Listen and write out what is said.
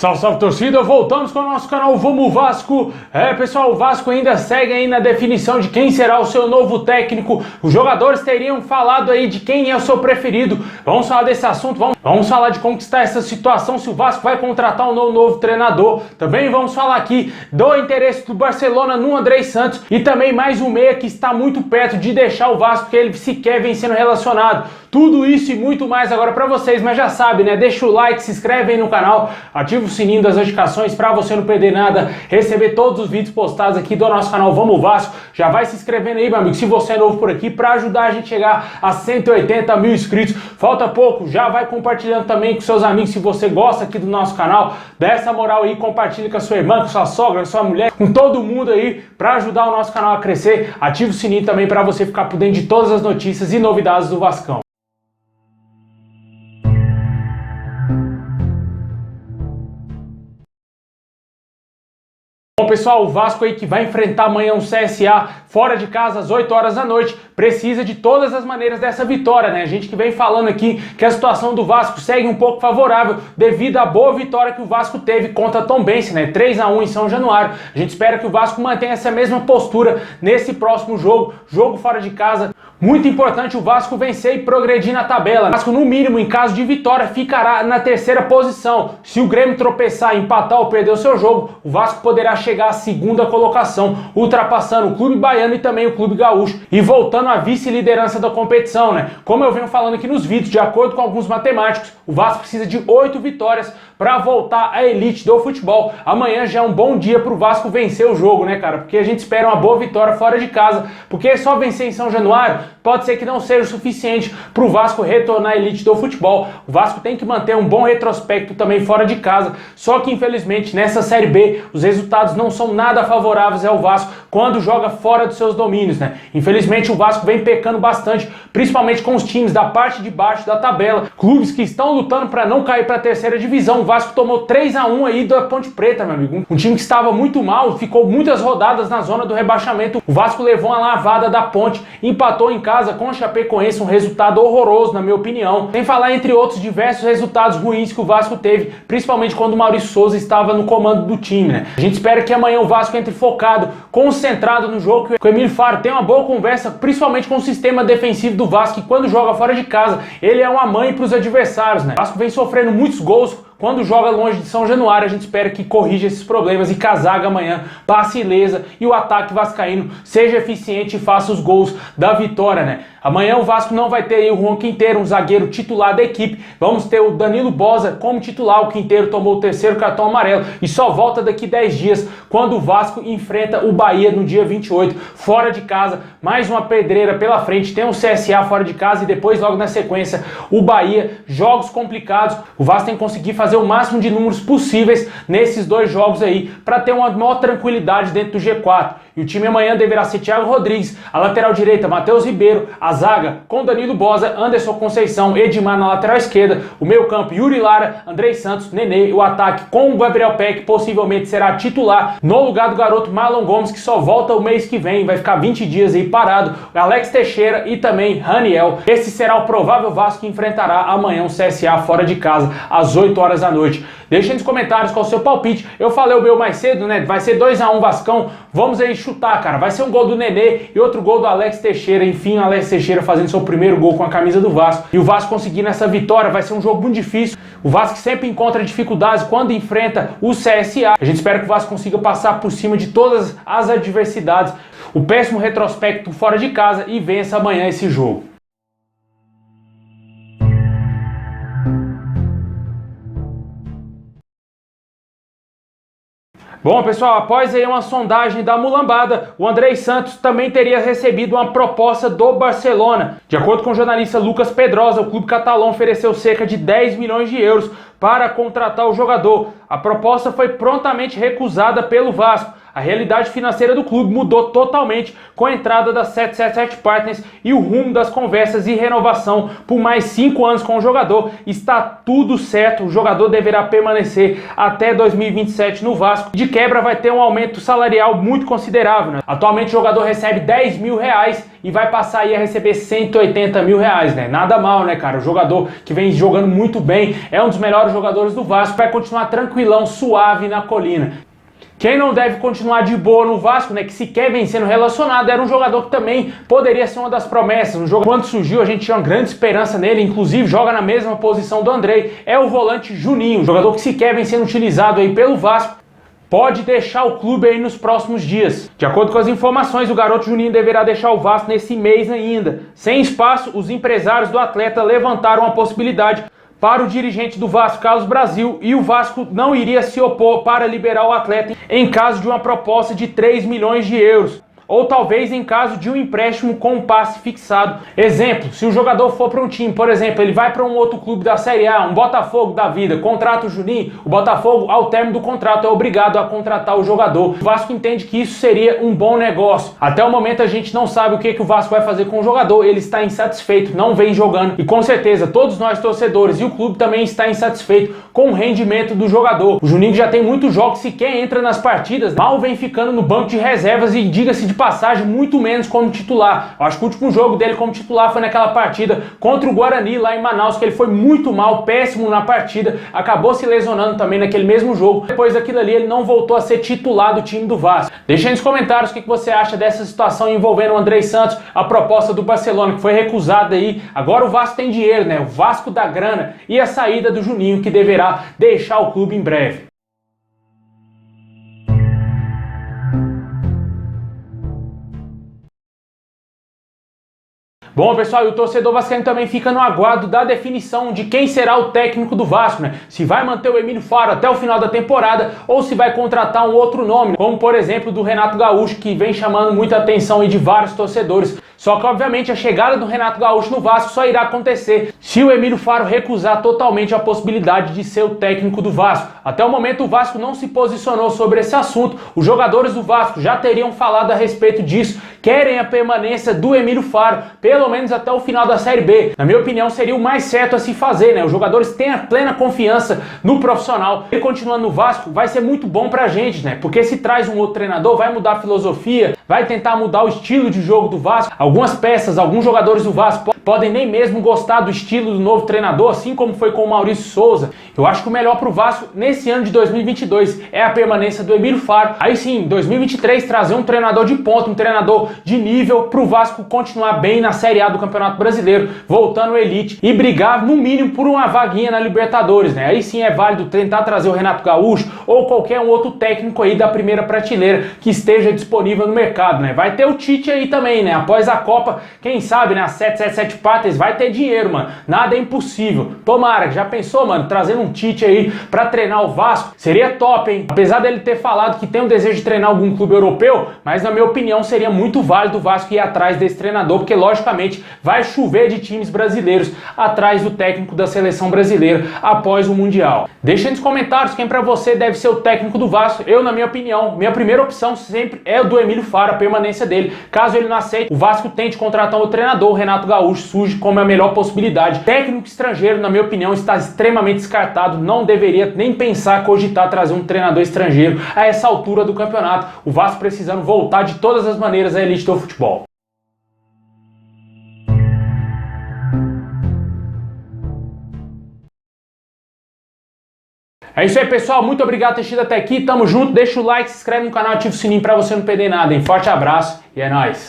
Salve, salve torcida, voltamos com o nosso canal Vamos Vasco. Pessoal, o Vasco ainda segue aí na definição de quem será o seu novo técnico. Os jogadores teriam falado aí de quem é o seu preferido. Vamos falar desse assunto, vamos falar de como está essa situação, se o Vasco vai contratar um novo treinador. Também vamos falar aqui do interesse do Barcelona no Andrei Santos e também mais um meia que está muito perto de deixar o Vasco, que ele sequer vem sendo relacionado. Tudo isso e muito mais agora para vocês, mas já sabe, né? Deixa o like, se inscreve aí no canal, ativa o sininho das notificações para você não perder nada, receber todos os vídeos postados aqui do nosso canal Vamos Vasco. Já vai se inscrevendo aí, meu amigo, se você é novo por aqui, para ajudar a gente a chegar a 180 mil inscritos. Falta pouco, já vai compartilhando também com seus amigos, se você gosta aqui do nosso canal. Dá essa moral aí, compartilha com a sua irmã, com sua sogra, com sua mulher, com todo mundo aí, para ajudar o nosso canal a crescer. Ativa o sininho também para você ficar por dentro de todas as notícias e novidades do Vascão. Bom, pessoal, o Vasco aí que vai enfrentar amanhã o CSA fora de casa às 8 horas da noite, precisa de todas as maneiras dessa vitória, né? A gente que vem falando aqui que a situação do Vasco segue um pouco favorável devido à boa vitória que o Vasco teve contra a Tombense, né? 3-1 em São Januário. A gente espera que o Vasco mantenha essa mesma postura nesse próximo jogo fora de casa. Muito importante o Vasco vencer e progredir na tabela. O Vasco, no mínimo, em caso de vitória, ficará na terceira posição. Se o Grêmio tropeçar, empatar ou perder o seu jogo, o Vasco poderá chegar à segunda colocação, ultrapassando o Clube Baiano e também o Clube Gaúcho e voltando à vice-liderança da competição, né? Como eu venho falando aqui nos vídeos, de acordo com alguns matemáticos, o Vasco precisa de 8 vitórias para voltar à elite do futebol. Amanhã já é um bom dia para o Vasco vencer o jogo, né, cara? Porque a gente espera uma boa vitória fora de casa, porque só vencer em São Januário pode ser que não seja o suficiente para o Vasco retornar à elite do futebol. O Vasco tem que manter um bom retrospecto também fora de casa, só que infelizmente nessa Série B os resultados não são nada favoráveis ao Vasco quando joga fora dos seus domínios, né? Infelizmente o Vasco vem pecando bastante, principalmente com os times da parte de baixo da tabela, clubes que estão lutando para não cair para a terceira divisão. O Vasco tomou 3-1 aí da Ponte Preta, meu amigo. Um time que estava muito mal, ficou muitas rodadas na zona do rebaixamento. O Vasco levou uma lavada da Ponte, empatou em casa com o Chapecoense, um resultado horroroso, na minha opinião. Sem falar entre outros diversos resultados ruins que o Vasco teve, principalmente quando o Maurício Souza estava no comando do time, né? A gente espera que amanhã o Vasco entre focado, concentrado no jogo, que o Emílio Faro tenha uma boa conversa, principalmente com o sistema defensivo do Vasco, que quando joga fora de casa, ele é uma mãe para os adversários, né? O Vasco vem sofrendo muitos gols quando joga longe de São Januário. A gente espera que corrija esses problemas e que a zaga amanhã passe ilesa e o ataque vascaíno seja eficiente e faça os gols da vitória, né? Amanhã o Vasco não vai ter aí o Juan Quinteiro, um zagueiro titular da equipe. Vamos ter o Danilo Boza como titular. O Quinteiro tomou o terceiro cartão amarelo e só volta daqui 10 dias, quando o Vasco enfrenta o Bahia no dia 28, fora de casa. Mais uma pedreira pela frente. Tem o CSA fora de casa e depois, logo na sequência, o Bahia. Jogos complicados. O Vasco tem que conseguir fazer o máximo de números possíveis nesses dois jogos aí, para ter uma maior tranquilidade dentro do G4. E o time amanhã deverá ser Thiago Rodrigues, a lateral direita Matheus Ribeiro, a zaga com Danilo Boza, Anderson Conceição, Edmar na lateral esquerda, o meio campo Yuri Lara, Andrei Santos, Nenê, e o ataque com o Gabriel Peck, possivelmente será titular no lugar do garoto Marlon Gomes, que só volta o mês que vem, vai ficar 20 dias aí parado, Alex Teixeira e também Raniel. Esse será o provável Vasco que enfrentará amanhã o CSA fora de casa, às 8 horas da noite. Deixem nos comentários qual é o seu palpite. Eu falei o meu mais cedo, né? Vai ser 2-1 Vascão. Vamos aí chutar, cara. Vai ser um gol do Nenê e outro gol do Alex Teixeira. Enfim, o Alex Teixeira fazendo seu primeiro gol com a camisa do Vasco. E o Vasco conseguindo essa vitória. Vai ser um jogo muito difícil. O Vasco sempre encontra dificuldades quando enfrenta o CSA. A gente espera que o Vasco consiga passar por cima de todas as adversidades, o péssimo retrospecto fora de casa, e vença amanhã esse jogo. Bom, pessoal, após aí uma sondagem da Mulambada, o Andrei Santos também teria recebido uma proposta do Barcelona. De acordo com o jornalista Lucas Pedrosa, o clube catalão ofereceu cerca de 10 milhões de euros para contratar o jogador. A proposta foi prontamente recusada pelo Vasco. A realidade financeira do clube mudou totalmente com a entrada da 777 Partners e o rumo das conversas e renovação por mais 5 anos com o jogador. Está tudo certo, o jogador deverá permanecer até 2027 no Vasco. De quebra vai ter um aumento salarial muito considerável, né? Atualmente o jogador recebe 10 mil reais e vai passar aí a receber 180 mil reais, né? Nada mal, né, cara? O jogador que vem jogando muito bem, é um dos melhores jogadores do Vasco, vai continuar tranquilão, suave na colina. Quem não deve continuar de boa no Vasco, né, que sequer vem sendo relacionado, era um jogador que também poderia ser uma das promessas. Um jogo quando surgiu, a gente tinha uma grande esperança nele, inclusive joga na mesma posição do Andrei, é o volante Juninho, um jogador que sequer vem sendo utilizado aí pelo Vasco. Pode deixar o clube aí nos próximos dias. De acordo com as informações, o garoto Juninho deverá deixar o Vasco nesse mês ainda. Sem espaço, os empresários do atleta levantaram a possibilidade para o dirigente do Vasco, Carlos Brasil, e o Vasco não iria se opor para liberar o atleta em caso de uma proposta de 3 milhões de euros. Ou talvez em caso de um empréstimo com um passe fixado. Exemplo, se o jogador for para um time, por exemplo, ele vai para um outro clube da Série A, um Botafogo da vida, contrata o Juninho, o Botafogo, ao término do contrato, é obrigado a contratar o jogador. O Vasco entende que isso seria um bom negócio. Até o momento a gente não sabe o que o Vasco vai fazer com o jogador, ele está insatisfeito, não vem jogando. E com certeza, todos nós torcedores e o clube também está insatisfeito com o rendimento do jogador. O Juninho já tem muitos jogos, sequer entra nas partidas, mal vem ficando no banco de reservas e, diga-se de passagem, muito menos como titular. Eu acho que o último jogo dele como titular foi naquela partida contra o Guarani lá em Manaus, que ele foi muito mal, péssimo na partida, acabou se lesionando também naquele mesmo jogo. Depois daquilo ali ele não voltou a ser titular do time do Vasco. Deixa aí nos comentários o que você acha dessa situação envolvendo o Andrei Santos, a proposta do Barcelona que foi recusada aí. Agora o Vasco tem dinheiro, né? O Vasco da grana, e a saída do Juninho, que deverá deixar o clube em breve. Bom, pessoal, e o torcedor vascaíno também fica no aguardo da definição de quem será o técnico do Vasco, né? Se vai manter o Emílio Faro até o final da temporada ou se vai contratar um outro nome, como por exemplo do Renato Gaúcho, que vem chamando muita atenção aí de vários torcedores. Só que, obviamente, a chegada do Renato Gaúcho no Vasco só irá acontecer se o Emílio Faro recusar totalmente a possibilidade de ser o técnico do Vasco. Até o momento, o Vasco não se posicionou sobre esse assunto. Os jogadores do Vasco já teriam falado a respeito disso, querem a permanência do Emílio Faro, pelo menos até o final da Série B. Na minha opinião, seria o mais certo a se fazer, né? Os jogadores têm a plena confiança no profissional. Ele continuando no Vasco vai ser muito bom pra gente, né? Porque se traz um outro treinador, vai mudar a filosofia, vai tentar mudar o estilo de jogo do Vasco. Algumas peças, alguns jogadores do Vasco podem nem mesmo gostar do estilo do novo treinador, assim como foi com o Maurício Souza. Eu acho que o melhor pro Vasco nesse ano de 2022 é a permanência do Emílio Faro. Aí sim, em 2023, trazer um treinador de ponta, um treinador de nível pro Vasco continuar bem na Série A do Campeonato Brasileiro, voltando à elite e brigar no mínimo por uma vaguinha na Libertadores, né? Aí sim é válido tentar trazer o Renato Gaúcho ou qualquer um outro técnico aí da primeira prateleira que esteja disponível no mercado, né? Vai ter o Tite aí também, né? Após a Copa, quem sabe, né? A 777 Partners vai ter dinheiro, mano. Nada é impossível. Tomara, já pensou, mano? Trazendo um Tite aí pra treinar o Vasco? Seria top, hein? Apesar dele ter falado que tem um desejo de treinar algum clube europeu, mas na minha opinião seria muito válido o Vasco ir atrás desse treinador, porque logicamente vai chover de times brasileiros atrás do técnico da seleção brasileira após o Mundial. Deixa aí nos comentários quem pra você deve ser o técnico do Vasco. Eu, na minha opinião, minha primeira opção sempre é o do Emílio Faro, a permanência dele. Caso ele não aceite, o Vasco tente contratar um treinador, o Renato Gaúcho surge como a melhor possibilidade. Técnico estrangeiro, na minha opinião, está extremamente descartado, não deveria nem pensar, cogitar trazer um treinador estrangeiro a essa altura do campeonato. O Vasco precisando voltar de todas as maneiras à elite do futebol. É isso aí, pessoal. Muito obrigado por ter assistido até aqui. Tamo junto. Deixa o like, se inscreve no canal, ativa o sininho pra você não perder nada, hein? Forte abraço e é nóis.